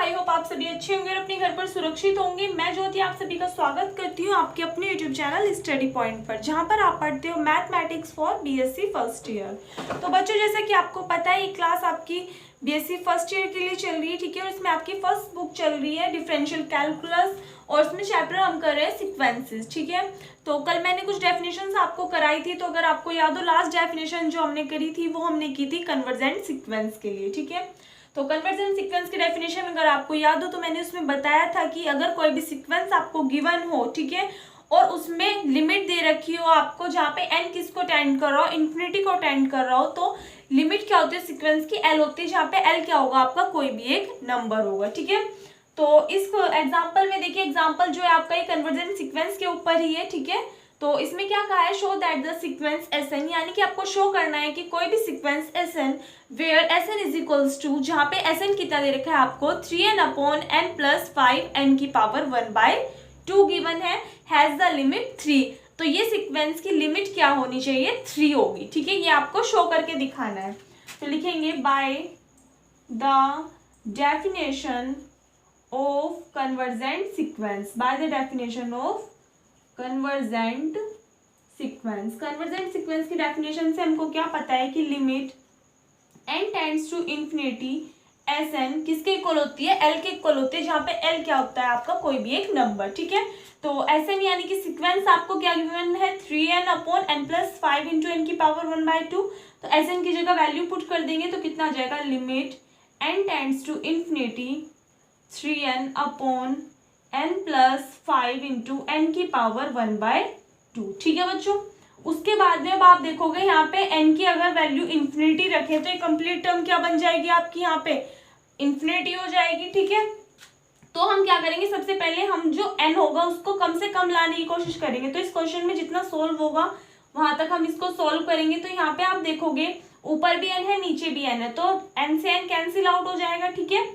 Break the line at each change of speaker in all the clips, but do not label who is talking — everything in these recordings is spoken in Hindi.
आई होप आप सभी अच्छे होंगे और अपने घर पर सुरक्षित होंगे। मैं ज्योति आप सभी का स्वागत करती हूँ आपके अपने यूट्यूब चैनल स्टडी पॉइंट पर, जहाँ पर आप पढ़ते हो mathematics for BSc first year. तो बच्चों, जैसा कि आपको पता है, ये क्लास आपकी बीएससी फर्स्ट ईयर के लिए चल रही है, ठीक है। और इसमें आपकी फर्स्ट बुक चल रही है डिफरेंशियल कैलकुलस, और इसमें चैप्टर हम कर रहे हैं सीक्वेंसेस, ठीक है। तो कल मैंने कुछ डेफिनेशंस आपको कराई थी, तो अगर आपको याद हो, लास्ट डेफिनेशन जो हमने करी थी वो हमने की थी कन्वर्जेंट सीक्वेंस के लिए, ठीक है। तो कन्वर्जेंट सीक्वेंस की डेफिनेशन अगर आपको याद हो तो मैंने उसमें बताया था कि अगर कोई भी सीक्वेंस आपको गिवन हो, ठीक है, और उसमें लिमिट दे रखी हो आपको, जहाँ पे n किसको टेंड कर रहा हो, इन्फिनिटी को टेंड कर रहा हो, तो लिमिट क्या होती है सीक्वेंस की, l होती है, जहाँ पे l क्या होगा, आपका कोई भी एक नंबर होगा, ठीक है। तो इस एग्जाम्पल में देखिए, एग्जाम्पल जो है आपका ये कन्वर्जेंट सीक्वेंस के ऊपर ही है, ठीक है। तो इसमें क्या कहा है, show that the sequence Sn, यानी कि आपको शो करना है कि कोई भी sequence Sn where Sn is equals to, जहाँ पे Sn कितना दे रखा है आपको 3n/n + 5n की power 1/2 given has the limit 3। तो ये सीक्वेंस की लिमिट क्या होनी चाहिए, 3 होगी, ठीक है। ये आपको शो करके दिखाना है। तो लिखेंगे by the definition of convergent sequence, by the definition of convergent sequence. Convergent sequence की डेफिनेशन से हमको क्या पता है कि limit n tends to infinity Sn किसके इक्वल होती है, l के इक्वल होती है, जहाँ पे l क्या होता है आपका कोई भी एक नंबर, ठीक है। तो Sn यानी कि सीक्वेंस आपको क्या गिवन है, 3n/n + 5 × n की पावर 1/2। तो Sn की जगह वैल्यू पुट कर देंगे तो कितना आ जाएगा, limit n tends to infinity 3n/n + 5 × n की पावर 1/2, ठीक है बच्चों। उसके बाद में अब आप देखोगे यहाँ पे n की अगर वैल्यू इन्फिनिटी रखे तो ये कंप्लीट टर्म क्या बन जाएगी आपकी, यहाँ पे इन्फिनिटी हो जाएगी, ठीक है। तो हम क्या करेंगे, सबसे पहले हम जो n होगा उसको कम से कम लाने की कोशिश करेंगे। तो इस क्वेश्चन में जितना सोल्व होगा वहां तक हम इसको सोल्व करेंगे। तो यहाँ पे आप देखोगे ऊपर भी n है, नीचे भी n है, तो n से n कैंसिल आउट हो जाएगा, ठीक है।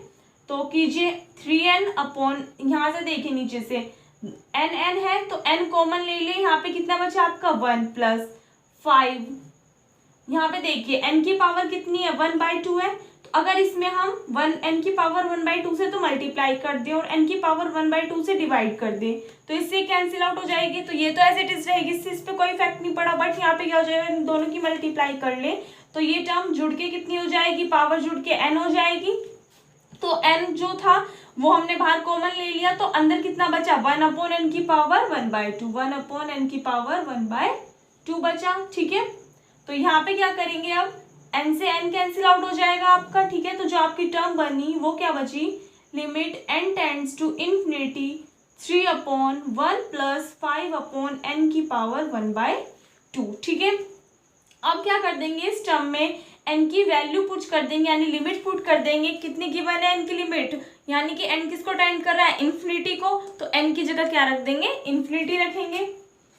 तो कीजिए 3n/, यहाँ से देखिए नीचे से n है तो n कॉमन ले लिए, यहाँ पे कितना बचा आपका 1 + 5। यहाँ पे देखिए n की पावर कितनी है, 1/2 है। तो अगर इसमें हम n की पावर 1/2 से तो मल्टीप्लाई कर दें और n की पावर 1/2 से डिवाइड कर दें तो इससे कैंसिल आउट हो जाएगी। तो ये तो एज इट इज रहेगी, इससे इस पे कोई इफेक्ट नहीं पड़ा। बट यहाँ पे क्या हो जाएगा, इन दोनों की मल्टीप्लाई कर ले तो ये टर्म जुड़ के कितनी हो जाएगी, पावर जुड़ के n हो जाएगी। तो n जो था वो हमने बाहर कॉमन ले लिया, तो अंदर कितना बचा, 1/n की पावर 1/2, 1/n की पावर 1/2 बचा, ठीक है। तो यहाँ पे क्या करेंगे, अब n से n कैंसिल आउट हो जाएगा आपका, ठीक है। तो जो आपकी टर्म बनी वो क्या बची, limit n tends to infinity 3/1 + 5/n की पावर 1/2, ठीक है। अब क्या कर देंगे, इस टर्म में n की वैल्यू पुट कर देंगे, यानी लिमिट पुट कर देंगे। कितनी गिवन है n की लिमिट, यानी कि n किसको टेंड कर रहा है, इन्फिनिटी को। तो n की जगह क्या रख देंगे, इन्फिनिटी रखेंगे।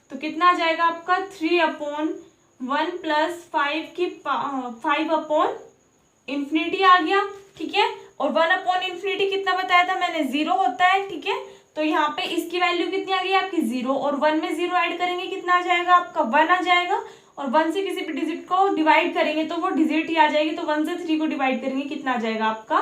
तो कितना आ जाएगा आपका 3/1 + 5/∞ आ गया, ठीक है। और 1/∞ कितना बताया था मैंने, 0 होता है, ठीक है। तो यहाँ पे इसकी वैल्यू कितनी आ गई आपकी, 0, और 1 में 0 ऐड करेंगे कितना आ जाएगा आपका, 1 आ जाएगा। और 1 से किसी भी डिजिट को डिवाइड करेंगे तो वो डिजिट ही आ जाएगी। तो 1 से 3 को डिवाइड करेंगे कितना आ जाएगा आपका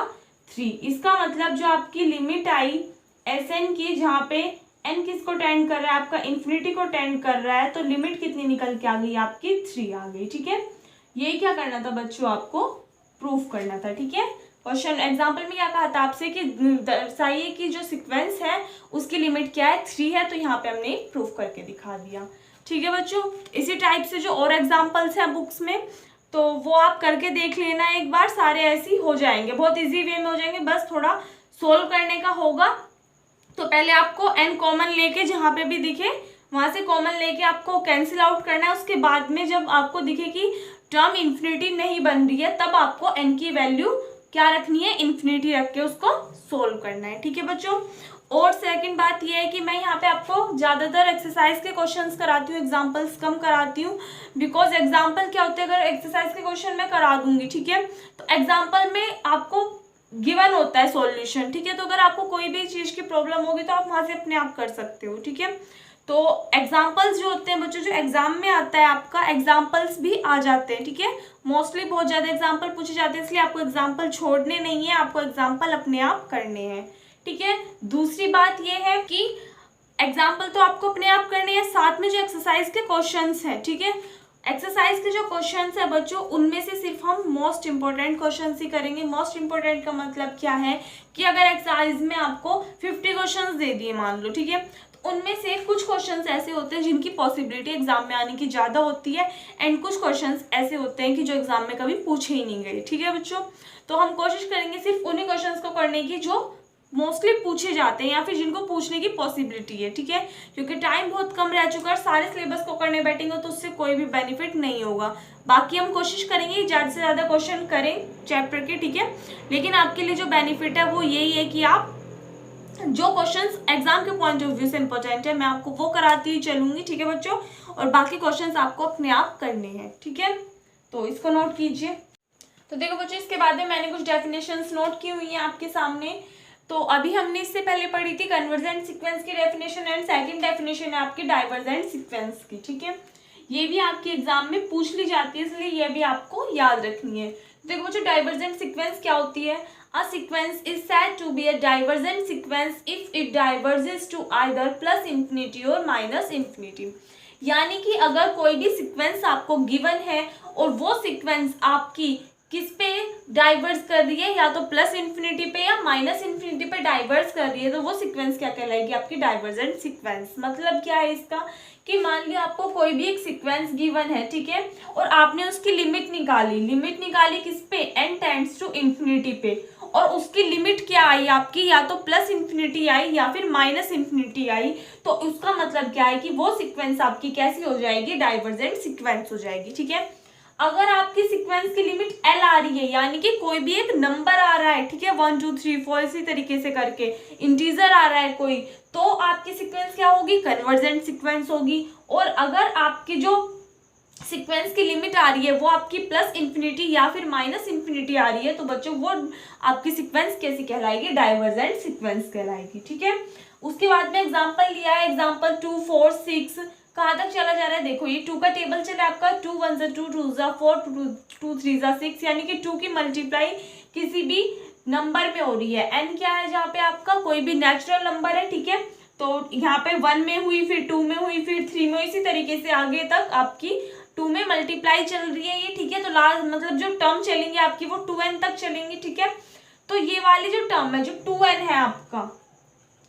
3। इसका मतलब जो आपकी लिमिट आई Sn की, जहाँ पे n किसको टेंड कर रहा है, आपका इन्फिनिटी को टेंड कर रहा है, तो लिमिट कितनी निकल के आ गई आपकी, 3 आ गई, ठीक है। ये क्या करना था बच्चों, आपको प्रूफ करना था, ठीक है। क्वेश्चन एग्जाम्पल में क्या कहा था आपसे कि दर्शाइए कि जो सीक्वेंस है उसकी लिमिट क्या है, 3 है। तो यहाँ पे हमने प्रूफ करके दिखा दिया, ठीक है बच्चों। इसी टाइप से जो और एग्जाम्पल्स हैं बुक्स में, तो वो आप करके देख लेना एक बार, सारे ऐसे हो जाएंगे, बहुत इजी वे में हो जाएंगे, बस थोड़ा सोल्व करने का होगा। तो पहले आपको n कॉमन लेके जहाँ पे भी दिखे वहां से कॉमन लेके आपको कैंसिल आउट करना है। उसके बाद में जब आपको दिखे कि टर्म इन्फिनिटी नहीं बन रही है, तब आपको n की वैल्यू क्या रखनी है, इन्फिनिटी रख के उसको सोल्व करना है, ठीक है बच्चों। और सेकंड बात यह है कि मैं यहाँ पे आपको ज़्यादातर एक्सरसाइज के क्वेश्चंस कराती हूँ, एग्जांपल्स कम कराती हूँ, बिकॉज एग्जांपल क्या होते हैं, अगर एक्सरसाइज के क्वेश्चन मैं करा दूंगी, ठीक है, तो एग्जांपल में आपको गिवन होता है सॉल्यूशन, ठीक है। तो अगर आपको कोई भी चीज़ की प्रॉब्लम होगी तो आप वहाँ से अपने आप कर सकते हो, ठीक है। तो तो एग्जाम्पल्स जो होते हैं बच्चों, जो एग्जाम में आता है आपका, एग्जाम्पल्स भी आ जाते हैं, ठीक है। मोस्टली बहुत ज़्यादा एग्जाम्पल पूछे जाते हैं, इसलिए आपको एग्जाम्पल छोड़ने नहीं है, आपको एग्जाम्पल अपने आप करने हैं, ठीक है। दूसरी बात ये है कि एग्जाम्पल तो आपको अपने आप करने हैं, साथ में जो एक्सरसाइज के क्वेश्चंस हैं, ठीक है, एक्सरसाइज के जो क्वेश्चंस है बच्चों, उनमें से सिर्फ हम मोस्ट इंपॉर्टेंट क्वेश्चंस ही करेंगे। मोस्ट इंपॉर्टेंट का मतलब क्या है कि अगर एक्सरसाइज में आपको 50 क्वेश्चंस दे दिए मान लो, ठीक है, तो उनमें से कुछ क्वेश्चंस ऐसे होते हैं जिनकी पॉसिबिलिटी एग्जाम में आने की ज़्यादा होती है, एंड कुछ क्वेश्चंस ऐसे होते हैं कि जो एग्जाम में कभी पूछे ही नहीं गए, ठीक है बच्चों। तो हम कोशिश करेंगे सिर्फ उन्हीं क्वेश्चंस को करने की जो मोस्टली पूछे जाते हैं या फिर जिनको पूछने की पॉसिबिलिटी है, ठीक है, क्योंकि टाइम बहुत कम रह चुका है, सारे सिलेबस को करने बैठेंगे तो उससे कोई भी बेनिफिट नहीं होगा। बाकी हम कोशिश करेंगे ज़्यादा से ज़्यादा क्वेश्चन करें चैप्टर के, ठीक है, लेकिन आपके लिए जो बेनिफिट है वो यही है कि आप जो क्वेश्चंस एग्जाम के पॉइंट ऑफ व्यू से इंपॉर्टेंट है मैं आपको वो कराती हुई चलूंगी, ठीक है बच्चों, और बाकी क्वेश्चंस आपको अपने आप करने हैं, ठीक है। तो इसको नोट कीजिए। तो देखो बच्चों, इसके बाद में मैंने कुछ डेफिनेशंस नोट की हुई हैं आपके सामने। तो अभी हमने इससे पहले पढ़ी थी कन्वर्जेंट सीक्वेंस की डेफिनेशन, एंड सेकंड डेफिनेशन है आपकी डाइवर्जेंट सीक्वेंस की, ठीक है। ये भी आपके एग्जाम में पूछ ली जाती है, इसलिए ये भी आपको याद रखनी है। देखो बच्चों, डाइवर्जेंट सीक्वेंस क्या होती है? A sequence is said to be a divergent sequence if it diverges to either plus infinity or minus infinity। यानी कि अगर कोई भी सीक्वेंस आपको गिवन है और वो सीक्वेंस आपकी किस पे डाइवर्स कर रही है, या तो प्लस इन्फिनिटी पे या माइनस इन्फिनिटी पे डाइवर्स कर रही है, तो वो सीक्वेंस क्या कहलाएगी? आपकी डाइवर्जेंट सीक्वेंस। मतलब क्या है इसका कि मान लिया आपको कोई भी एक सीक्वेंस गिवन है, ठीक है, और आपने उसकी लिमिट निकाली किस पे? n टेंड्स टू इन्फिनिटी पे, और उसकी लिमिट क्या आई आपकी? या तो प्लस इन्फिनिटी आई या फिर माइनस इन्फिनिटी आई। तो उसका मतलब क्या है कि वो सीक्वेंस आपकी कैसी हो जाएगी? डाइवर्जेंट सीक्वेंस हो जाएगी, ठीक है। अगर आपकी सीक्वेंस की लिमिट l आ रही है, यानी कि कोई भी एक नंबर आ रहा है, ठीक है, 1 2 3 4 इसी तरीके से करके इंटीजर आ रहा है कोई, तो आपकी सीक्वेंस क्या होगी? कन्वर्जेंट सीक्वेंस होगी। और अगर आपकी जो सीक्वेंस की लिमिट आ रही है वो आपकी प्लस इन्फिनिटी या फिर माइनस इन्फिनिटी आ रही है, तो बच्चों वो आपकी सीक्वेंस कैसी कहलाएगी? डाइवर्जेंट सीक्वेंस कहलाएगी, ठीक है। उसके बाद में एग्जांपल लिया है, एग्जांपल 2 4 6 कहाँ तक चला जा रहा है? देखो ये 2 का टेबल चला आपका, 2 1 2 2 4 2 3 6, यानी कि 2 की मल्टीप्लाई किसी भी नंबर में हो रही है। n क्या है? जहाँ पे आपका कोई भी नेचुरल नंबर है, ठीक है, तो यहाँ पे 1 में हुई, फिर 2 में हुई, फिर 3 में, इसी तरीके से आगे तक आपकी 2 में मल्टीप्लाई चल रही है ये, ठीक है। तो लास्ट मतलब जो टर्म चलेंगे आपकी वो 2n तक चलेंगी, ठीक है। तो ये वाली जो टर्म है जो 2n है आपका,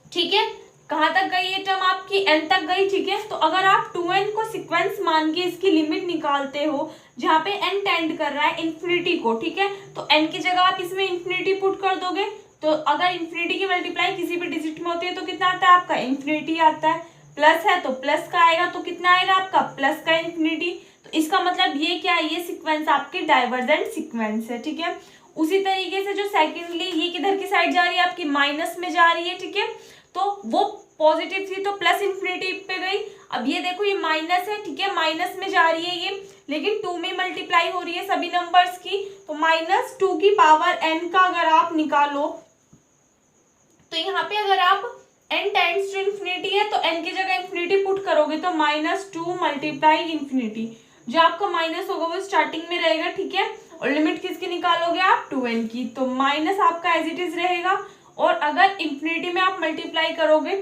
ठीक है, कहाँ तक गई ये टर्म आपकी? n तक गई, ठीक है। तो अगर आप 2n को सीक्वेंस मान के इसकी लिमिट निकालते हो जहाँ पे n टेंड कर रहा है इन्फिनिटी को, ठीक है, तो n की जगह आप इसमें इन्फिनिटी पुट कर दोगे, तो अगर इन्फिनिटी की मल्टीप्लाई किसी भी डिजिट में होती है तो कितना आता है आपका? इन्फिनिटी आता है। प्लस है तो प्लस का आएगा, तो कितना आएगा आपका? प्लस का इन्फिनिटी। तो इसका मतलब ये क्या है? ये सीक्वेंस आपकी डाइवर्जेंट सीक्वेंस है, ठीक है। उसी तरीके से जो सेकेंडली ये किधर की साइड जा रही है? आपकी माइनस में जा रही है, ठीक है, तो वो पॉजिटिव थी तो प्लस इन्फिनिटी पे गई। अब ये देखो ये माइनस है, ठीक है, माइनस में जा रही है ये, लेकिन 2 में मल्टीप्लाई हो रही है सभी नंबर्स की, तो -2 की पावर n का अगर आप निकालो तो यहाँ पे अगर आप n टेंड्स टू इन्फिनिटी है तो n की जगह इन्फिनिटी पुट करोगे तो -2 मल्टीप्लाई इन्फिनिटी, जो आपका माइनस होगा वो स्टार्टिंग में रहेगा, ठीक है, और लिमिट किसकी निकालोगे आप? 2n की, तो माइनस आपका एज इट इज रहेगा। और अगर इन्फिनिटी में आप मल्टीप्लाई करोगे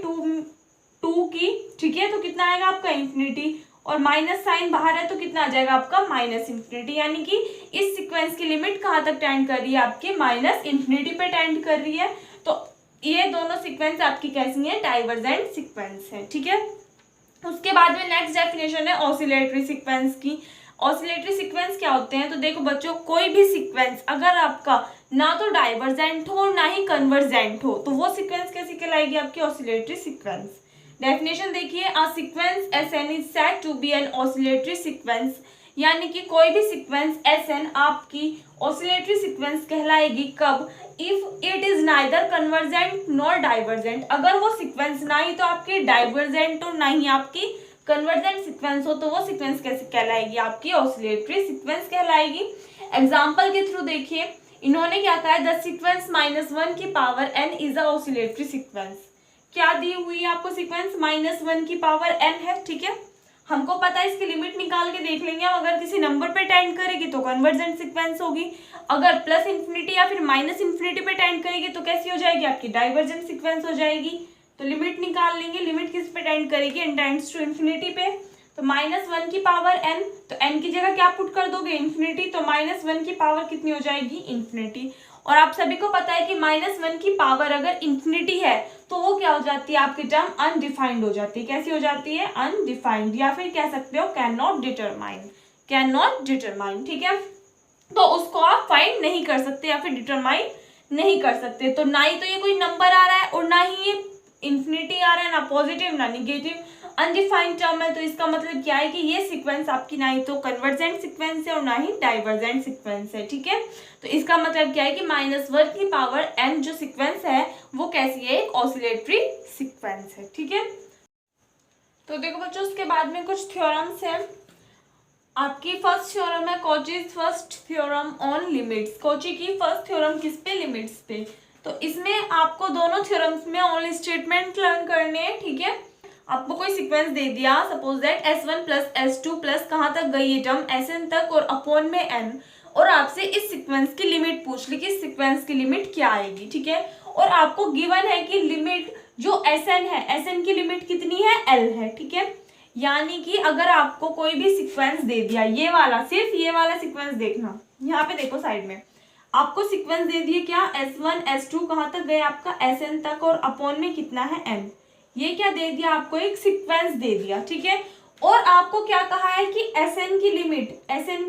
2 की, ठीक है, तो कितना आएगा आपका? इन्फिनिटी, और माइनस साइन बाहर है तो कितना आ जाएगा आपका? Minus infinity. यानी कि इस सीक्वेंस की लिमिट कहाँ तक टेंड कर रही है? आपके माइनस इन्फिनिटी पे टेंड कर रही है। तो ये दोनों सीक्वेंस आपकी कैसी है? डाइवर्जेंट सीक्वेंस है, ठीक है। उसके बाद में नेक्स्ट डेफिनेशन है ऑसिलेटरी सीक्वेंस की। ऑसिलेटरी सीक्वेंस क्या होते हैं? तो देखो बच्चों, कोई भी सीक्वेंस अगर आपका ना तो डाइवर्जेंट हो ना ही कन्वर्जेंट हो तो वो सीक्वेंस कैसी कहलाएगी? आपकी ऑसिलेटरी सीक्वेंस। डेफिनेशन देखिए, a sequence Sn is said to be an oscillatory sequence, यानी कि कोई भी सीक्वेंस Sn आपकी ऑसिलेटरी सीक्वेंस कहलाएगी कब? If it is neither convergent nor divergent. अगर वो सीक्वेंस ना ही तो आपकी डाइवर्जेंट हो ना ही आपकी कन्वर्जेंट सीक्वेंस हो तो वो सीक्वेंस कैसे कहलाएगी? आपकी ऑसिलेटरी सीक्वेंस कहलाएगी। एग्जाम्पल के थ्रू देखिए, इन्होंने क्या कहा है? द सीक्वेंस -1 की power n is a oscillatory sequence. क्या दी हुई है आपको सीक्वेंस, -1 की पावर n है, ठीक है। हमको पता है इसकी लिमिट निकाल के देख लेंगे हम, अगर किसी नंबर पे टेंड करेगी तो कन्वर्जेंट सीक्वेंस होगी, अगर प्लस इन्फिनिटी या फिर माइनस इन्फिनिटी पे टेंड करेगी तो कैसी हो जाएगी आपकी, डाइवर्जेंट सीक्वेंस हो जाएगी। तो लिमिट निकाल लेंगे, लिमिट किस पे टेंड करेगी, n टेंड्स टू इन्फिनिटी पे, तो -1 की पावर n, तो n की जगह क्या पुट कर दोगे, इन्फिनिटी, तो -1 की पावर कितनी हो जाएगी, इन्फिनिटी। और आप सभी को पता है कि -1 की पावर अगर इन्फिनिटी है तो वो क्या हो जाती है आपकी टर्म, अनडिफाइंड हो जाती है। कैसी हो जाती है, अनडिफाइंड, या फिर कह सकते हो can not determine, can not determine, ठीक है। तो उसको आप फाइंड नहीं कर सकते या फिर डिटरमाइन नहीं कर सकते। तो ना ही तो ये कोई नंबर आ रहा है और ना ही ये इन्फिनिटी आ रहा है, ना पॉजिटिव ना निगेटिव, अनडिफाइंड टर्म है। तो इसका मतलब क्या है कि ये सीक्वेंस आपकी ना ही तो कन्वर्जेंट सीक्वेंस है और ना ही डाइवर्जेंट सीक्वेंस है, ठीक है। तो इसका मतलब क्या है कि -1 की पावर n जो सीक्वेंस है वो कैसी है, एक ऑसिलेटरी सीक्वेंस है, ठीक है। तो देखो बच्चों, उसके बाद में कुछ थ्योरम्स हैं। आपकी फर्स्ट थ्योरम है Cauchy's first theorem on limits. Cauchy की फर्स्ट थ्योरम किस पे, लिमिट्स पे। तो इसमें आपको दोनों थ्योरम्स में ओनली स्टेटमेंट लर्न करने हैं, ठीक है। आपको कोई सीक्वेंस दे दिया, suppose that S1 plus S2 plus कहाँ तक गई ये टर्म, Sn तक, और अपॉन में n, और आपसे इस सीक्वेंस की लिमिट पूछ ली कि इस सीक्वेंस की लिमिट क्या आएगी, ठीक है। और आपको गिवन है कि लिमिट जो Sn है, Sn की लिमिट कितनी है, L है, ठीक है। यानी कि अगर आपको कोई भी सीक्वेंस दे दिया, ये वाला, सिर्फ ये वाला सीक्वेंस देखना, यहाँ पे देखो साइड में आपको सीक्वेंस दे दिए क्या, S1 S2 कहाँ तक गए आपका, Sn तक, और अपॉन में कितना है, n। ये क्या दे दिया आपको, एक सीक्वेंस दे दिया, ठीक है। और आपको क्या कहा है कि Sn की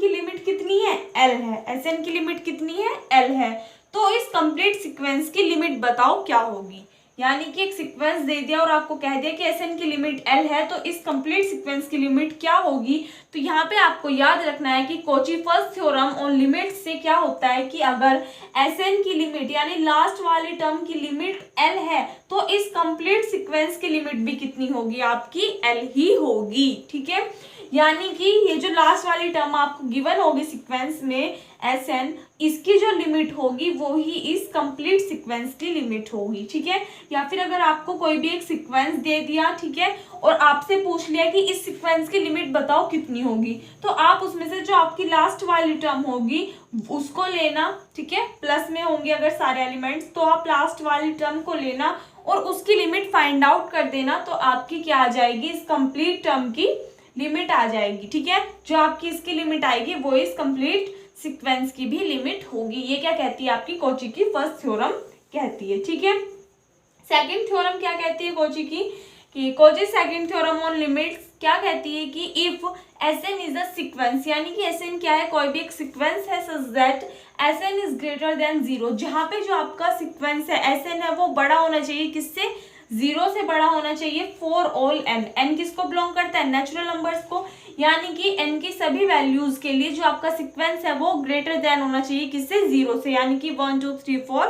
लिमिट कितनी है, L है। Sn की लिमिट कितनी है, L है। तो इस कंप्लीट सीक्वेंस की लिमिट बताओ क्या होगी। यानी कि एक सीक्वेंस दे दिया और आपको कह दिया कि Sn की लिमिट L है, तो इस कंप्लीट सीक्वेंस की लिमिट क्या होगी। तो यहाँ पे आपको याद रखना है कि Cauchy first theorem on limits से क्या होता है कि अगर Sn की लिमिट यानी लास्ट वाली टर्म की लिमिट L है तो इस कंप्लीट सीक्वेंस की लिमिट भी कितनी होगी आपकी, L ही होगी, ठीक है। यानी कि ये जो लास्ट वाली टर्म आपको गिवन होगी सीक्वेंस में Sn, इसकी जो लिमिट होगी वो ही इस कंप्लीट सीक्वेंस की लिमिट होगी, ठीक है। या फिर अगर आपको कोई भी एक सीक्वेंस दे दिया, ठीक है, और आपसे पूछ लिया कि इस सीक्वेंस की लिमिट बताओ कितनी होगी, तो आप उसमें से जो आपकी लास्ट वाली टर्म होगी उसको लेना, ठीक है। प्लस में होंगे अगर सारे एलिमेंट्स, तो आप लास्ट वाली टर्म को लेना और उसकी लिमिट फाइंड आउट कर देना, तो आपकी क्या आ जाएगी, इस कंप्लीट टर्म की लिमिट आ जाएगी, ठीक है। जो आपकी इसकी लिमिट आएगी वो इस कंप्लीट सीक्वेंस की भी लिमिट होगी। ये क्या कहती है आपकी कॉची की फर्स्ट थ्योरम कहती है, ठीक है। सेकंड थ्योरम क्या कहती है कॉची की, कि Cauchy second theorem on limits क्या कहती है कि if Sn is a sequence, यानी कि Sn क्या है, कोई भी एक सीक्वेंस है such that Sn is greater then 0, जहाँ पे जो आपका सीक्वेंस है Sn है वो बड़ा होना चाहिए, किससे, 0 से बड़ा होना चाहिए, फॉर ऑल n। n किसको बिलोंग करता है, नेचुरल नंबर्स को। यानी कि n की सभी वैल्यूज के लिए जो आपका सीक्वेंस है वो ग्रेटर देन होना चाहिए, किससे, 0 से। यानी कि 1 2 3 4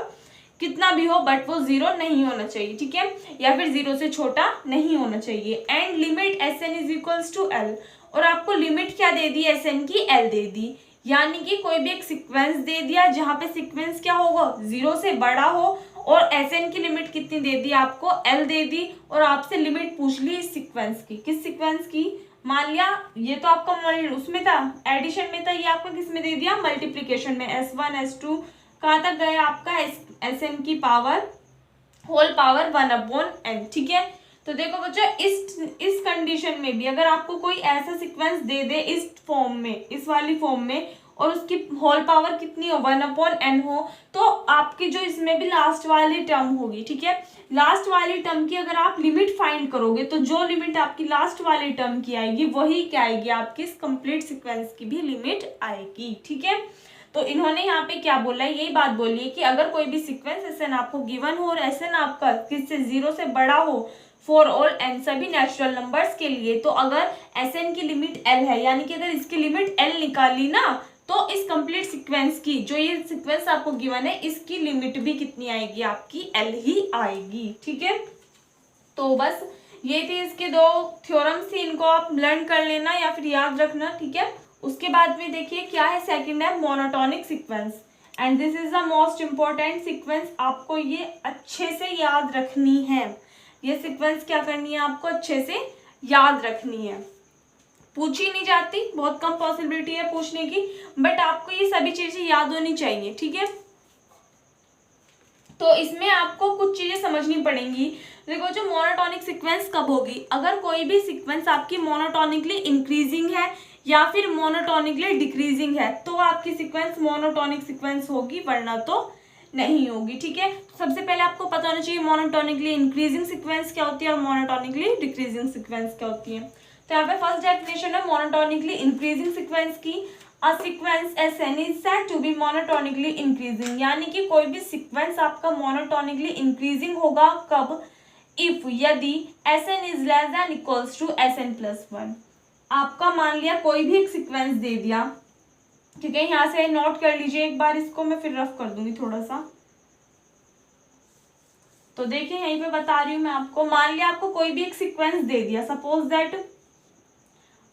कितना भी हो बट वो 0 नहीं होना चाहिए, ठीक है, या फिर 0 से छोटा नहीं होना चाहिए। And limit Sn is equals to L, और आपको लिमिट क्या दे दी, Sn की L दे दी। यानी कि कोई भी एक सीक्वेंस दे दिया जहाँ पे सीक्वेंस क्या होगा, 0 से बड़ा हो, और Sn की लिमिट कितनी दे दी आपको, L दे दी, और आपसे लिमिट पूछ ली इस सीक्वेंस की, किस सीक्वेंस की, मान लिया ये तो आपका उसमें था, एडिशन में था, ये आपको किस में दे दिया, मल्टीप्लीकेशन में, S1 S2 कहाँ तक गया आपका, Sn की पावर होल पावर 1/n, ठीक है। तो देखो बच्चों, इस कंडीशन में भी अगर आपको कोई ऐसा सीक्वेंस दे दे इस फॉर्म में, इस वाली फॉर्म में, और उसकी होल पावर कितनी हो, 1/n हो, तो आपकी जो इसमें भी लास्ट वाली टर्म होगी, ठीक है। लास्ट वाली टर्म की अगर आप लिमिट फाइंड करोगे तो जो लिमिट आपकी लास्ट वाली टर्म की आएगी वही क्या आएगी, आपकी इस कंप्लीट सीक्वेंस की भी लिमिट आएगी, ठीक है। तो इन्होंने यहाँ पे क्या बोला है, यही बात बोली है कि अगर कोई भी सीक्वेंस Sn आपको गिवन हो और Sn आपका किससे 0 से बड़ा हो फॉर ऑल n सभी नेचुरल नंबर्स के लिए, तो अगर Sn की लिमिट L है, यानी कि अगर इसकी लिमिट L निकाली ना, तो इस कंप्लीट सीक्वेंस की, जो ये सीक्वेंस आपको गिवन है, इसकी लिमिट भी कितनी आएगी, आपकी L ही आएगी, ठीक है। तो बस ये थे इसके दो थ्योरम्स थी, इनको आप लर्न कर लेना या फिर याद रखना, ठीक है। उसके बाद में देखिए क्या है, सेकंड है monotonic sequence, and this is the most important sequence, आपको ये अच्छे से याद रखनी है। ये सीक्वेंस क्या करनी है आपको अच्छे से याद रखनी है। पूछी नहीं जाती, बहुत कम पॉसिबिलिटी है पूछने की, बट आपको ये सभी चीजें याद होनी चाहिए, ठीक है। तो इसमें आपको कुछ चीजें समझनी पड़ेंगी। देखो जो मोनोटोनिक सीक्वेंस कब होगी, अगर कोई भी सीक्वेंस आपकी मोनोटोनिकली इंक्रीजिंग है या फिर मोनोटोनिकली डिक्रीजिंग है तो आपकी सीक्वेंस मोनोटोनिक सीक्वेंस होगी, वरना तो नहीं होगी, ठीक है। सबसे पहले आपको पता होना चाहिए मोनोटोनिकली इंक्रीजिंग सीक्वेंस क्या होती है और मोनोटोनिकली डिक्रीजिंग सीक्वेंस क्या होती है। तो यहाँ पे फर्स्ट डेफिनेशन है मोनोटोनिकली इंक्रीजिंग सीक्वेंस की, a sequence Sn is said to be monotonically increasing, यानी कि कोई भी सीक्वेंस आपका मोनोटोनिकली इंक्रीजिंग होगा कब, इफ यदि Sn is less than equals to Sn+1। आपका मान लिया कोई भी एक सीक्वेंस दे दिया, ठीक है, यहाँ से नोट कर लीजिए एक बार इसको, मैं फिर रफ कर दूंगी थोड़ा सा। तो देखिए यहीं पे बता रही हूँ मैं आपको, मान लिया आपको कोई भी एक सीक्वेंस दे दिया, सपोज दैट,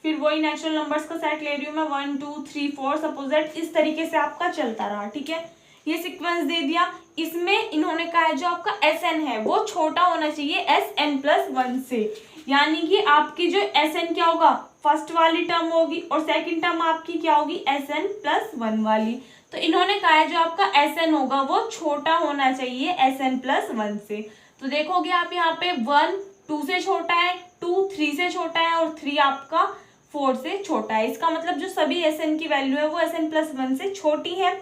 फिर वही नेचुरल नंबर्स का सेट ले रही हूँ मैं 1 2 3 4, सपोज दैट इस तरीके से आपका चलता रहा, ठीक है। ये सीक्वेंस दे दिया, इसमें इन्होंने कहा है जो आपका Sn है वो छोटा होना चाहिए Sn+1 से, यानी कि आपकी जो Sn क्या होगा, फर्स्ट वाली टर्म होगी और सेकंड टर्म आपकी क्या होगी, Sn+1 वाली। तो इन्होंने कहा है जो आपका Sn होगा वो छोटा होना चाहिए Sn+1 से। तो देखोगे आप यहाँ पे 1 2 से छोटा है, 2 3 से छोटा है और 3 आपका 4 से छोटा है। इसका मतलब जो सभी Sn की वैल्यू है वो Sn+1 से छोटी है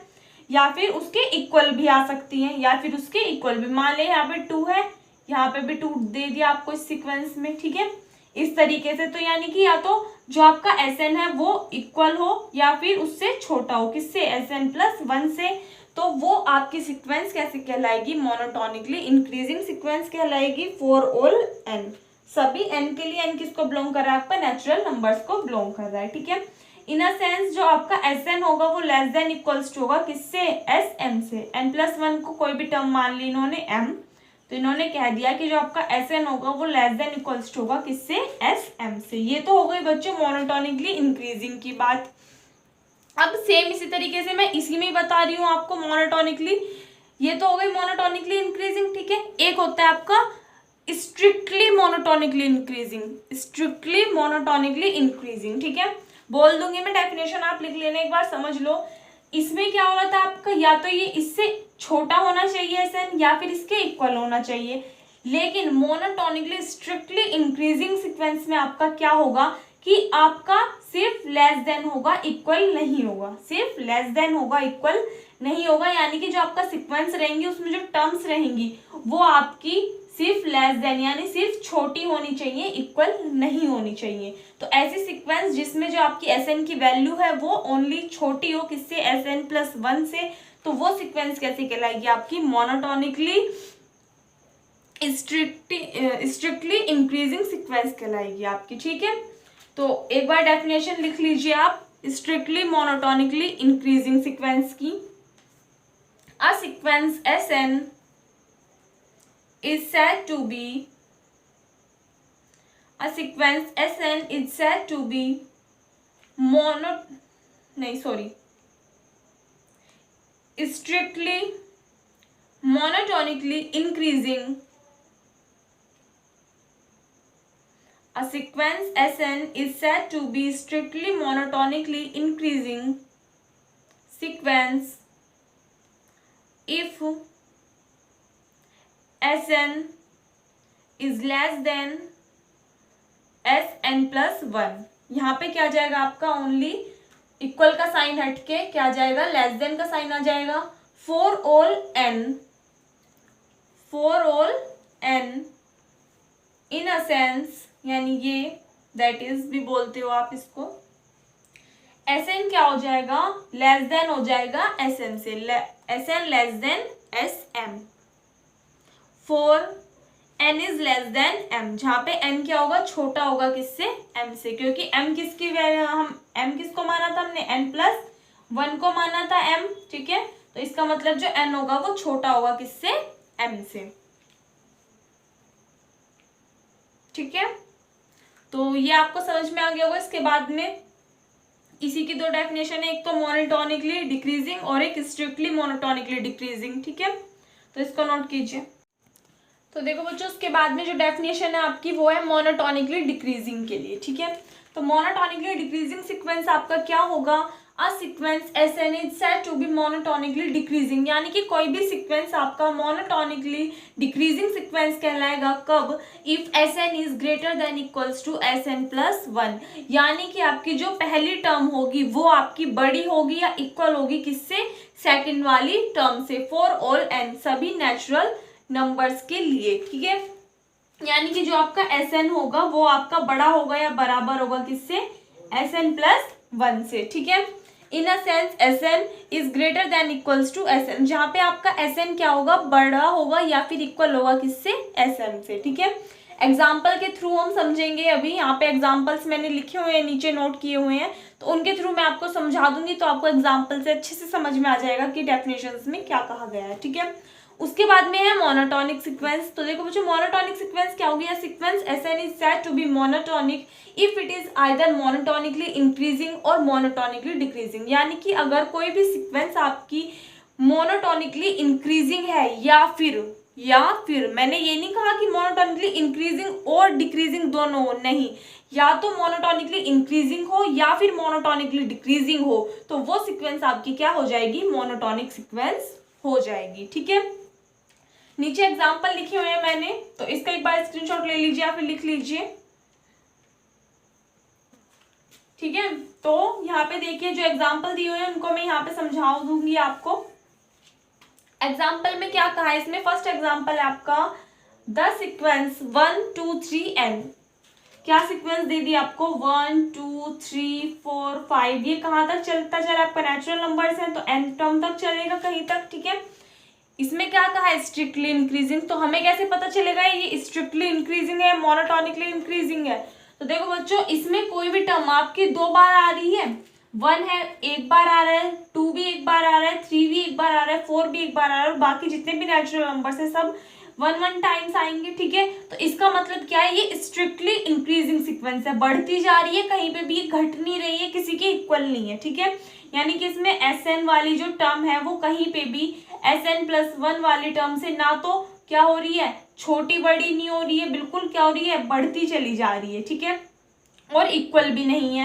या फिर उसके इक्वल भी आ सकती है, या फिर उसके इक्वल भी। मान ले यहाँ पे 2 है, यहाँ पे भी 2 दे दिया आपको इस सीक्वेंस में, ठीक है, इस तरीके से। तो यानी कि या तो जो आपका Sn है वो इक्वल हो या फिर उससे छोटा हो, किससे, Sn+1 से। तो वो आपकी सीक्वेंस कैसे कहलाएगी, मोनोटोनिकली इंक्रीजिंग सीक्वेंस कहलाएगी फॉर ऑल n, सभी n के लिए। n किसको बिलोंग कर रहा है, आपका नेचुरल नंबर्स को बिलोंग कर रहा है, ठीक है। इन अ सेंस जो आपका Sn होगा वो लेस देन इक्वल्स टू होगा किससे, Sm से। n+1 को कोई भी टर्म मान ली इन्होंने m, तो इन्होंने कह दिया कि जो आपका Sn होगा वो लेस देन इक्वल्स टू होगा किससे, Sm से। ये तो हो गई बच्चों मोनोटोनिकली इंक्रीजिंग की बात। अब सेम इसी तरीके से मैं इसी में ही बता रही हूँ आपको मोनोटोनिकली, ये तो हो गई मोनोटोनिकली इंक्रीजिंग, ठीक है। एक होता है आपका strictly monotonically increasing, strictly monotonically increasing, ठीक है। बोल दूंगी मैं डेफिनेशन, आप लिख लेना एक बार, समझ लो। इसमें क्या हो रहा था आपका, या तो ये इससे छोटा होना चाहिए Sn या फिर इसके इक्वल होना चाहिए, लेकिन मोनोटोनिकली स्ट्रिक्टली इंक्रीजिंग सीक्वेंस में आपका क्या होगा कि आपका सिर्फ लेस देन होगा, इक्वल नहीं होगा, सिर्फ लेस देन होगा, इक्वल नहीं होगा। यानी कि जो आपका सीक्वेंस रहेंगी उसमें जो टर्म्स रहेंगी वो आपकी सिर्फ लेस देन यानी सिर्फ छोटी होनी चाहिए, इक्वल नहीं होनी चाहिए। तो ऐसी सीक्वेंस जिसमें जो आपकी Sn की वैल्यू है वो ओनली छोटी हो, किससे, Sn+1 से, तो वो सीक्वेंस कैसे कहलाएगी, आपकी मोनोटोनिकली स्ट्रिक्टली इंक्रीजिंग सीक्वेंस कहलाएगी आपकी, ठीक है। तो एक बार डेफिनेशन लिख लीजिए आप स्ट्रिक्टली मोनोटोनिकली इंक्रीजिंग सीक्वेंस की। A sequence Sn is said to be strictly monotonically increasing. A sequence Sn is said to be strictly monotonically increasing sequence if Sn is less than Sn+1। यहाँ पे क्या जाएगा आपका, ओनली इक्वल का साइन हटके क्या जाएगा, लेस देन का साइन आ जाएगा। For all n in a sense, यानी ये दैट इज भी बोलते हो आप इसको, Sn क्या हो जाएगा, लेस देन हो जाएगा Sm से, Sn less than Sm। For n is less then m, जहाँ पे n क्या होगा, छोटा होगा किससे, m से, क्योंकि m किसकी हम m किसको माना था हमने, n+1 को माना था m, ठीक है। तो इसका मतलब जो n होगा वो छोटा होगा किससे, m से, ठीक है। तो ये आपको समझ में आ गया होगा। इसके बाद में इसी की दो डेफिनेशन है, एक तो मोनोटोनिकली डिक्रीजिंग और एक स्ट्रिक्टली मोनोटोनिकली डिक्रीजिंग, ठीक है। तो इसको नोट कीजिए। तो देखो बच्चों उसके बाद में जो डेफिनेशन है आपकी वो है मोनोटोनिकली डिक्रीजिंग के लिए, ठीक है। तो मोनोटोनिकली डिक्रीजिंग सीक्वेंस आपका क्या होगा, a sequence SN is said to be monotonically decreasing, यानी कि कोई भी सीक्वेंस आपका मोनोटोनिकली डिक्रीजिंग सीक्वेंस कहलाएगा कब, if SN is greater than equals to SN plus 1, यानी कि आपकी जो पहली टर्म होगी वो आपकी बड़ी होगी या इक्वल होगी किससे, सेकंड वाली टर्म से, फॉर ऑल एन, सभी नेचुरल नंबर्स के लिए, ठीक है। यानी कि जो आपका एसएन होगा वो आपका बड़ा होगा या बराबर होगा किससे, एसएन प्लस 1 से, ठीक है। In a sense SN is greater than equals to SN, जहाँ पे आपका एसएन क्या होगा, बड़ा होगा या फिर इक्वल होगा किससे, एसएन से, ठीक है। एग्जाम्पल के थ्रू हम समझेंगे, अभी यहाँ पे एग्जाम्पल्स मैंने लिखे हुए हैं, नीचे नोट किए हुए हैं, तो उनके थ्रू मैं आपको समझा दूंगी, तो आपको एग्जाम्पल से अच्छे से समझ में आ जाएगा कि डेफिनेशंस में क्या कहा गया है, ठीक है। उसके बाद में है मोनोटोनिक सीक्वेंस। तो देखो बच्चों मोनोटोनिक सीक्वेंस क्या होगी, sequence SN is said to be monotonic if it is either monotonically increasing और मोनोटोनिकली डिक्रीजिंग, यानी कि अगर कोई भी सीक्वेंस आपकी मोनोटोनिकली इंक्रीजिंग है या फिर मैंने ये नहीं कहा कि मोनोटोनिकली इंक्रीजिंग और डिक्रीजिंग दोनों हो, नहीं, या तो मोनोटोनिकली इंक्रीजिंग हो या फिर मोनोटोनिकली डिक्रीजिंग हो, तो वो सीक्वेंस आपकी क्या हो जाएगी, मोनोटोनिक सीक्वेंस हो जाएगी, ठीक है। नीचे एग्जाम्पल लिखे हुए हैं मैंने, तो इसका एक बार स्क्रीनशॉट ले लीजिए या फिर लिख लीजिए, ठीक है। तो यहाँ पे देखिए जो एग्जाम्पल दिए हुए हैं उनको मैं यहाँ पे समझा दूंगी आपको। एग्जाम्पल में क्या कहा है, इसमें फर्स्ट एग्जाम्पल है आपका द सीक्वेंस 1 2 3 n, क्या सीक्वेंस दे दी आपको, 1 2 3 4 5, ये कहाँ तक चलता चला, आपका नेचुरल नंबर्स हैं तो n टर्म तक चलेगा कहीं तक, ठीक है। इसमें क्या कहा है, स्ट्रिक्टली इंक्रीजिंग, तो हमें कैसे पता चलेगा ये स्ट्रिक्टली इंक्रीजिंग है, मोनोटोनिकली इंक्रीजिंग है। तो देखो बच्चों इसमें कोई भी टर्म आपकी 2 बार आ रही है, 1 है एक बार आ रहा है, 2 भी एक बार आ रहा है, 3 भी एक बार आ रहा है, 4 भी एक बार आ रहा है, और बाकी जितने भी नेचुरल नंबर्स है सब 1 टाइम्स आएंगे, ठीक है। तो इसका मतलब क्या है, ये स्ट्रिक्टली इंक्रीजिंग सीक्वेंस है, बढ़ती जा रही है, कहीं पे भी घट नहीं रही है, किसी के इक्वल नहीं है, ठीक है। यानी कि इसमें एसएन वाली जो टर्म है वो कहीं पे भी एसएन प्लस 1 वाली टर्म से ना तो क्या हो रही है, छोटी बड़ी नहीं हो रही है, बिल्कुल क्या हो रही है, बढ़ती चली जा रही है, ठीक है। और इक्वल भी नहीं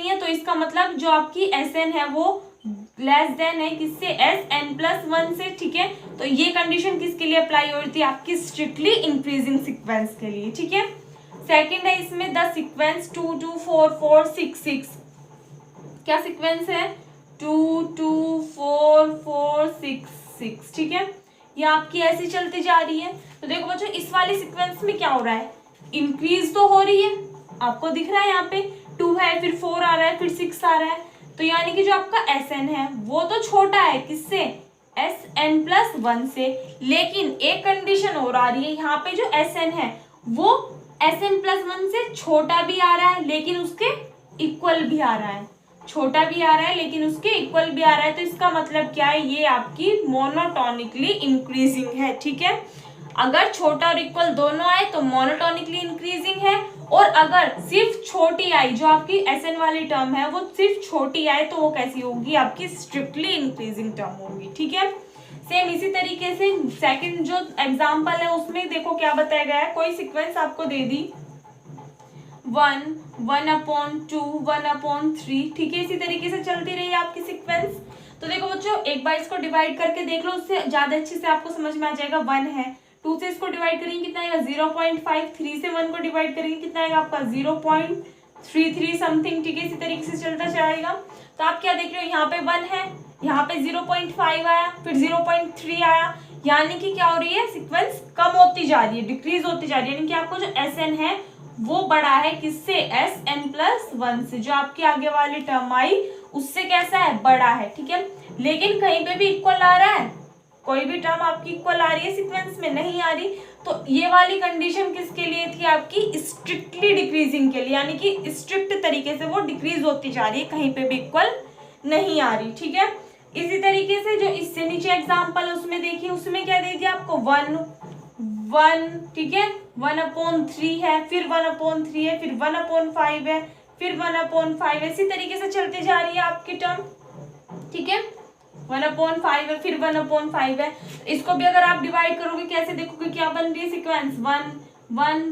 है, तो इसका मतलब जो आपकी एसएन है वो लेस देन है किससे, एस एन प्लस 1 से, ठीक है। तो ये कंडीशन किसके लिए अप्लाई हो रही थी, आपकी स्ट्रिक्टली इंक्रीजिंग सीक्वेंस के लिए, ठीक है। सेकेंड है इसमें द सीक्वेंस 2 2 4 4 6 6, क्या सीक्वेंस है, 2 2 4 4 6 6, ठीक है। ये आपकी ऐसी चलती जा रही है। तो देखो बच्चों इस वाली सीक्वेंस में क्या हो रहा है, इंक्रीज तो हो रही है, आपको दिख रहा है यहाँ पे 2 है, फिर 4 आ रहा है, फिर 6 आ रहा है, तो यानी कि जो आपका एसएन है वो तो छोटा है किससे, एस एन प्लस 1 से, लेकिन एक कंडीशन और आ रही है, यहाँ पे जो एसएन है वो एस एन प्लस 1 से छोटा भी आ रहा है लेकिन उसके इक्वल भी आ रहा है, छोटा भी आ रहा है लेकिन उसके इक्वल भी आ रहा है। तो इसका मतलब क्या है, ये आपकी मोनोटोनिकली इंक्रीजिंग है, ठीक है। अगर छोटा और इक्वल दोनों आए तो मोनोटोनिकली इंक्रीजिंग है, और अगर सिर्फ छोटी आई, जो आपकी एसएन वाली टर्म है वो सिर्फ छोटी आए, तो वो कैसी होगी, आपकी स्ट्रिक्टली इंक्रीजिंग टर्म होगी, ठीक है। सेम इसी तरीके से सेकंड जो एग्जांपल है उसमें देखो क्या बताया गया है, कोई सीक्वेंस आपको दे दी 1 1/2 1/3, ठीक है। इसी तरीके से चलती रही आपकी सीक्वेंस। तो देखो बच्चों एक बार इसको डिवाइड करके देख लो, उससे ज्यादा अच्छे से आपको समझ में आ जाएगा। 1 है, 2 से इसको डिवाइड करेंगे कितना आएगा 0.5, 3 से 1 को डिवाइड करेंगे कितना आएगा आपका 0.33 समथिंग, ठीक है। इसी तरीके से चलता जाएगा। तो आप क्या देख रहे हो, यहाँ पे 1 है, यहाँ पे 0.5 आया, फिर 0.3 आया, यानी कि क्या हो रही है, सीक्वेंस कम होती जा रही है, डिक्रीज होती जा रही है, यानी कि आपको जो एस एन है वो बड़ा है किससे, एस एन प्लस 1 से, जो आपकी आगे वाली टर्म आई उससे कैसा है, बड़ा है, ठीक है। लेकिन कहीं पे भी इक्वल आ रहा है, कोई भी टर्म आपकी इक्वल आ रही है सीक्वेंस में, नहीं आ रही। तो ये वाली कंडीशन किसके लिए थी, आपकी स्ट्रिक्टली डिक्रीजिंग के लिए, यानी कि स्ट्रिक्ट तरीके से वो डिक्रीज होती जा रही है, कहीं पे भी इक्वल नहीं आ रही, ठीक है। इसी तरीके से जो इससे नीचे एग्जाम्पल उसमें देखिए, उसमें क्या दे दिया आपको 1, ठीक है, 1/3 है, फिर 1/3 है, फिर 1/5 है, फिर 1/5, इसी तरीके से चलती जा रही है आपकी टर्म, ठीक है। 1/5 है, फिर 1/5 है। इसको भी अगर आप डिवाइड करोगे कैसे देखोगे क्या बन रही है सीक्वेंस, 1 1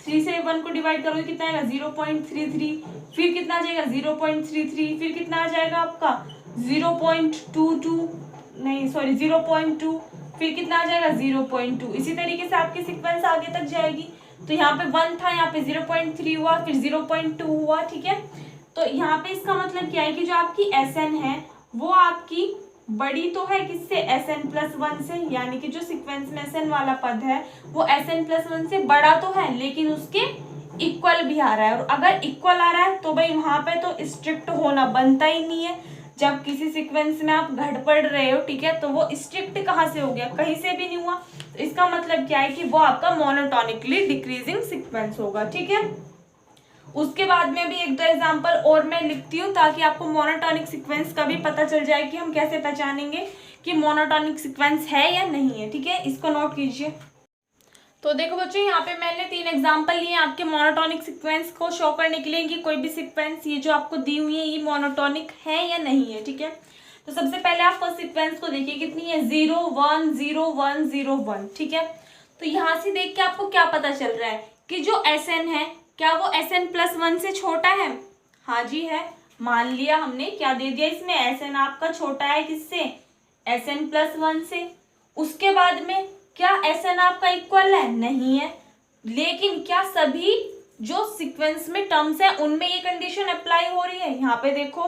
3 से 1 को डिवाइड करोगे कितना आएगा 0.33, फिर कितना आ जाएगा 0.33, फिर कितना आ जाएगा आपका 0.22, नहीं सॉरी 0.2, फिर कितना आ जाएगा 0.2। इसी तरीके से आपकी सीक्वेंस आगे तक जाएगी। तो यहाँ पे 1 था, यहाँ पे 0.3 हुआ, फिर 0.2 हुआ, ठीक है। तो यहाँ पे इसका मतलब क्या है कि जो आपकी Sn है वो आपकी बड़ी तो है किससे, Sn+1 से, यानी कि जो सीक्वेंस में Sn वाला पद है वो Sn+1 से बड़ा तो है, लेकिन उसके इक्वल भी आ रहा है। और अगर इक्वल आ रहा है तो भाई वहां पे तो स्ट्रिक्ट होना बनता ही नहीं है। जब किसी सीक्वेंस में आप घट पढ़ रहे हो, ठीक है, तो वो स्ट्रिक्ट कहाँ से हो गया, कहीं से भी नहीं हुआ। तो इसका मतलब क्या है कि वो आपका मोनोटोनिकली डिक्रीजिंग सीक्वेंस होगा, ठीक है। उसके बाद में भी एक दो एग्जांपल और मैं लिखती हूँ ताकि आपको मोनोटोनिक सीक्वेंस का भी पता चल जाए कि हम कैसे पहचानेंगे कि मोनोटोनिक सीक्वेंस है या नहीं है, ठीक है। इसको नोट कीजिए। तो देखो बच्चों, यहाँ पे मैंने 3 एग्जांपल लिए आपके मोनोटोनिक सीक्वेंस को शो करने के लिए कि कोई भी सीक्वेंस ये जो आपको दी हुई है ये मोनोटोनिक है या नहीं है, ठीक है। तो सबसे पहले आप फर्स्ट सीक्वेंस को देखिए कितनी है, 0 1 0 1 0 1, ठीक है। तो यहाँ से देख के आपको क्या पता चल रहा है कि जो Sn है क्या वो Sn+1 से छोटा है, हाँ जी है। मान लिया हमने, क्या दे दिया इसमें, Sn आपका छोटा है किससे, Sn+1 से। उसके बाद में क्या Sn आपका इक्वल है, नहीं है। लेकिन क्या सभी जो सीक्वेंस में टर्म्स है उनमें ये कंडीशन अप्लाई हो रही है, यहाँ पे देखो,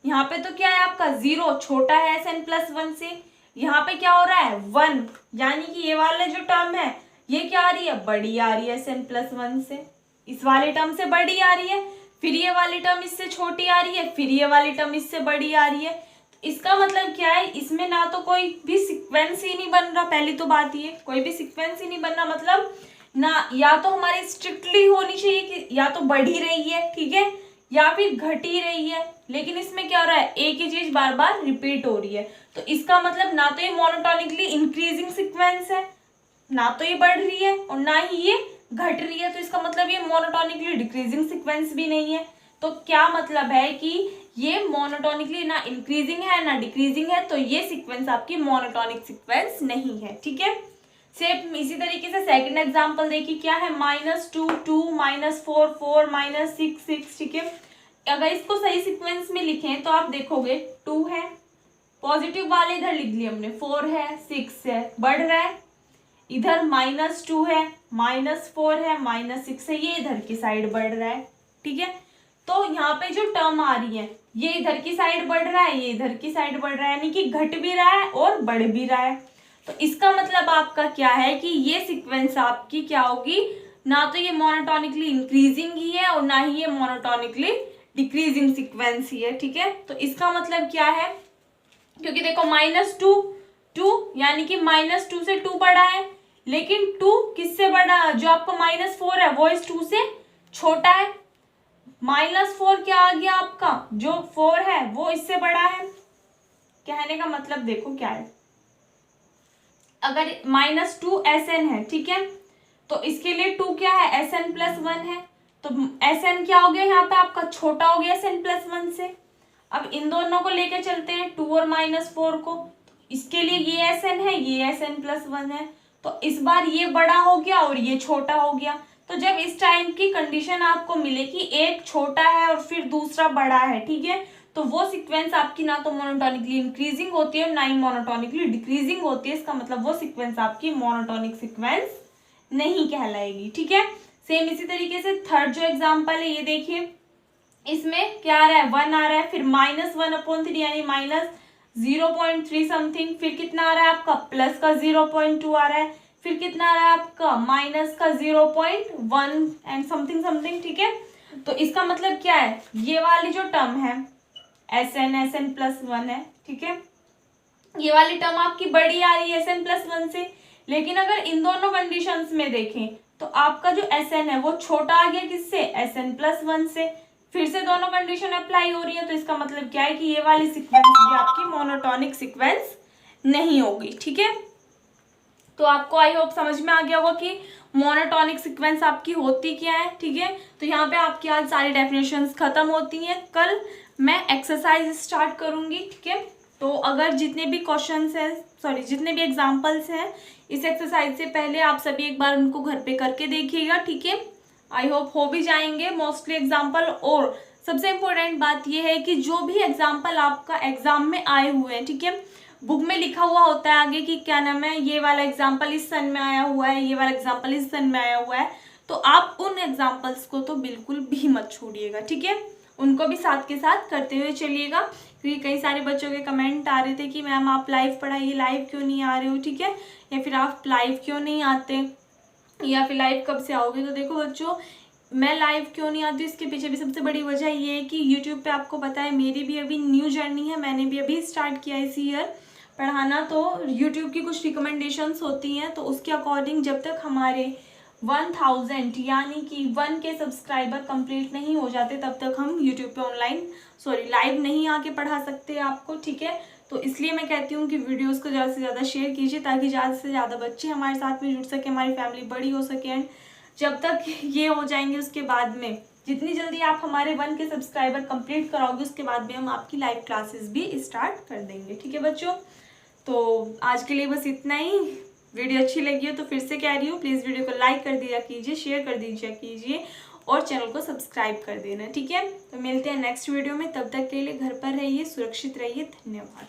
यहाँ पे तो क्या है आपका 0 छोटा है Sn+1 से, यहाँ पे क्या हो रहा है 1, यानी कि ये वाले जो टर्म है ये क्या आ रही है, बड़ी आ रही है Sn+1 से, इस वाले टर्म से बड़ी आ रही है, फिर ये वाली टर्म इससे छोटी आ रही है, फिर ये वाली टर्म इससे बड़ी आ रही है। इसका मतलब क्या है, इसमें ना तो कोई भी सीक्वेंस ही नहीं बन रहा, पहली तो बात ये, कोई भी सीक्वेंस ही नहीं बन रहा, मतलब ना या तो हमारी स्ट्रिक्टली होनी चाहिए कि या तो बढ़ ही रही है, ठीक है, या फिर घट ही रही है। लेकिन इसमें क्या हो रहा है, एक ही चीज बार बार रिपीट हो रही है। तो इसका मतलब ना तो ये मोनोटोनिकली इंक्रीजिंग सीक्वेंस है, ना तो ये बढ़ रही है और ना ही ये घट रही है। तो इसका मतलब ये मोनोटोनिकली डिक्रीजिंग सीक्वेंस भी नहीं है। तो क्या मतलब है कि ये मोनोटोनिकली ना इंक्रीजिंग है ना डिक्रीजिंग है, तो ये सीक्वेंस आपकी मोनोटोनिक सीक्वेंस नहीं है, ठीक है। सेम इसी तरीके से सेकंड एग्जांपल देखिए, क्या है, -2 2 -4 4 -6 6, ठीक है। अगर इसको सही सीक्वेंस में लिखें तो आप देखोगे 2 है, पॉजिटिव वाले इधर लिख लिए हमने, 4 है 6 है, बढ़ रहा है, इधर -2 है -4 है -6 है, ये इधर की साइड बढ़ रहा है, ठीक है। तो यहाँ पे जो टर्म आ रही है ये इधर की साइड बढ़ रहा है, ये इधर की साइड बढ़ रहा है, यानी कि घट भी रहा है और बढ़ भी रहा है। तो इसका मतलब आपका क्या है कि ये सीक्वेंस आपकी क्या होगी, ना तो ये मोनोटोनिकली इंक्रीजिंग ही है और ना ही ये मोनोटोनिकली डिक्रीजिंग सीक्वेंस ही है, ठीक है। तो इसका मतलब क्या है, क्योंकि देखो -2 यानी कि -2 से 2 बड़ा है, लेकिन 2 किससे बड़ा, जो आपका -4 है वो इस 2 से छोटा है। -4 क्या आ गया आपका, जो 4 है वो इससे बड़ा है। कहने का मतलब देखो क्या है, अगर -2 Sn है, ठीक है, तो इसके लिए 2 क्या है, Sn+1 है। तो Sn क्या हो गया यहाँ पे आपका, छोटा हो गया Sn+1 से। अब इन दोनों को लेके चलते हैं, 2 और -4 को, इसके लिए ये Sn है, ये Sn+1 है, तो इस बार ये बड़ा हो गया और ये छोटा हो गया। तो जब इस टाइम की कंडीशन आपको मिले कि एक छोटा है और फिर दूसरा बड़ा है, ठीक है, तो वो सीक्वेंस आपकी ना तो मोनोटोनिकली इंक्रीजिंग होती है और ना ही मोनोटोनिकली डिक्रीजिंग होती है। इसका मतलब वो सीक्वेंस आपकी मोनोटोनिक सीक्वेंस नहीं कहलाएगी, ठीक है। सेम इसी तरीके से थर्ड जो एग्जांपल है ये देखिए, इसमें क्या आ रहा है, 1 आ रहा है, फिर -1/3 यानी -0.3 समथिंग, फिर कितना आ रहा है आपका, प्लस का 0.2 आ रहा है, फिर कितना आ रहा है आपका, माइनस का 0.1 एंड समथिंग समथिंग, ठीक है। तो इसका मतलब क्या है, ये वाली जो टर्म है Sn+1 है, ठीक है, ये वाली टर्म आपकी बड़ी आ रही है Sn+1 से। लेकिन अगर इन दोनों कंडीशंस में देखें तो आपका जो Sn है वो छोटा आ गया किससे, Sn+1 से। फिर से दोनों कंडीशन अप्लाई हो रही है, तो इसका मतलब क्या है कि ये वाली सीक्वेंस भी आपकी मोनोटोनिक सीक्वेंस नहीं होगी, ठीक है। तो आपको आई होप समझ में आ गया होगा कि मोनोटोनिक सीक्वेंस आपकी होती क्या है, ठीक है। तो यहाँ पे आपकी आज सारी डेफिनेशंस खत्म होती हैं। कल मैं एक्सरसाइज स्टार्ट करूंगी, ठीक है। तो अगर जितने भी क्वेश्चंस हैं जितने भी एग्जाम्पल्स हैं इस एक्सरसाइज से पहले आप सभी एक बार उनको घर पे करके देखिएगा, ठीक है। आई होप हो भी जाएंगे मोस्टली एग्जाम्पल। और सबसे इम्पोर्टेंट बात यह है कि जो भी एग्जाम्पल आपका एग्जाम में आए हुए हैं, ठीक है, बुक में लिखा हुआ होता है आगे कि क्या नाम है, ये वाला एग्जाम्पल इस सन में आया हुआ है, ये वाला एग्जाम्पल इस सन में आया हुआ है, तो आप उन एग्जाम्पल्स को तो बिल्कुल भी मत छोड़िएगा, ठीक है। उनको भी साथ के साथ करते हुए चलिएगा, क्योंकि कई सारे बच्चों के कमेंट आ रहे थे कि मैम आप लाइव पढ़ाइए, लाइव क्यों नहीं आ रहे हो, ठीक है, या फिर आप लाइव क्यों नहीं आते, या फिर लाइव कब से आओगे। तो देखो बच्चों, मैं लाइव क्यों नहीं आती इसके पीछे भी सबसे बड़ी वजह ये है कि यूट्यूब पे आपको पता है मेरी भी अभी न्यू जर्नी है, मैंने भी अभी स्टार्ट किया इसी ईयर पढ़ाना। तो यूट्यूब की कुछ रिकमेंडेशंस होती हैं, तो उसके अकॉर्डिंग जब तक हमारे 1000 यानी कि 1 के सब्सक्राइबर कंप्लीट नहीं हो जाते तब तक हम यूट्यूब पे लाइव नहीं आके पढ़ा सकते आपको, ठीक है। तो इसलिए मैं कहती हूँ कि वीडियोस को ज़्यादा से ज़्यादा शेयर कीजिए ताकि ज़्यादा से ज़्यादा बच्चे हमारे साथ में जुड़ सके, हमारी फैमिली बड़ी हो सके। एंड जब तक ये हो जाएंगे उसके बाद में जितनी जल्दी आप हमारे 1 के सब्सक्राइबर कंप्लीट कराओगे उसके बाद में हम आपकी लाइव क्लासेस भी स्टार्ट कर देंगे, ठीक है बच्चों। तो आज के लिए बस इतना ही। वीडियो अच्छी लगी हो तो फिर से कह रही हूँ, प्लीज़ वीडियो को लाइक कर दिया कीजिए, शेयर कर दीजिए कीजिए और चैनल को सब्सक्राइब कर देना, ठीक है। तो मिलते हैं नेक्स्ट वीडियो में, तब तक के लिए घर पर रहिए, सुरक्षित रहिए, धन्यवाद।